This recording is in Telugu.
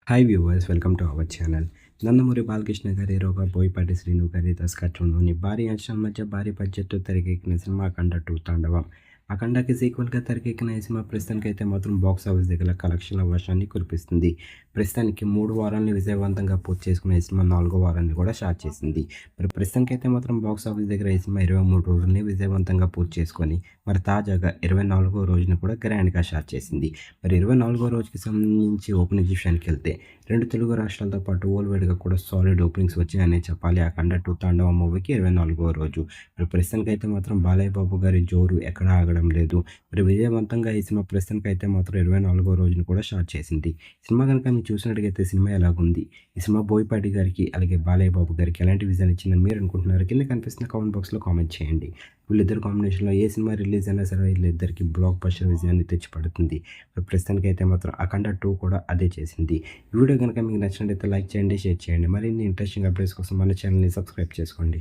Hi viewers, welcome to our channel. Nandamuri Balakrishna గారి హీరోగా బోయపాటి శ్రీను గారి దర్శకత్వంలోని భారీ అంచనాల మధ్య భారీ బడ్జెట్‌తో తెరకెక్కిన సినిమా 'అఖండ 2 తాండవం'. 'అఖండ'కి సీక్వెల్‌గా తెరకెక్కిన ఈ సినిమా ప్రస్తుతానికైతే మాత్రం బాక్స్ ఆఫీస్ దగ్గర కలెక్షన్ల వర్షాన్ని కురిపిస్తుంది. ప్రస్తుతానికి 3 వారాల్ని విజయవంతంగా పూర్తి చేసుకున్న ఈ సినిమా 4వ వారాన్ని కూడా స్టార్ట్ చేసింది. మరి ప్రస్తుతానికైతే మాత్రం బాక్స్ ఆఫీస్ దగ్గర ఈ సినిమా 23 రోజుల్ని విజయవంతంగా పూర్తి చేసుకొని మరి తాజాగా 24వ రోజున కూడా గ్రాండ్‌గా స్టార్ట్ చేసింది. మరి 24వ రోజుకి సంబంధించి ఓపెనింగ్ విషయానికెళ్తే 2 తెలుగు రాష్ట్రాలతో పాటు వరల్డ్ వైడ్‌గా కూడా సాలిడ్ ఓపెనింగ్స్ వచ్చాయనే చెప్పాలి. 'అఖండ 2 తాండవం' మూవీకి 24వ రోజు. మరి ప్రస్తుతానికైతే మాత్రం బాలయ్య బాబు గారి జోరు ఎక్కడా ఆగడం లేదు. మరి విజయవంతంగా ఈ సినిమా ప్రస్తుతానికైతే మాత్రం 24వ రోజున కూడా స్టార్ట్ చేసింది. సినిమా గనుక మీరు చూసినట్టుగైతే సినిమా ఎలాగుంది? ఈ సినిమా బోయపాటి గారికి అలాగే బాలయ్య బాబు గారికి ఎలాంటి విజన్ ఇచ్చిందని మీరు అనుకుంటున్నారు? కింద కనిపిస్తున్న కామెంట్ బాక్స్‌లో కామెంట్ చేయండి. వీళ్ళిద్దరు కాంబినేషన్‌లో ఏ సినిమా రిలీజ్ అయినా సరే వీళ్ళిద్దరికీ బ్లాక్ బస్టర్ విజయాన్ని తెచ్చిపెడుతుంది. మరి ప్రస్తుతానికైతే మాత్రం 'అఖండ 2' కూడా అదే చేసింది. ఈ వీడియో గనుక మీకు నచ్చినట్లయితే లైక్ చేయండి, షేర్ చేయండి. మరిన్ని ఇంట్రెస్టింగ్ అప్డేట్స్ కోసం మన ఛానల్‌ని సబ్స్క్రైబ్ చేసుకోండి.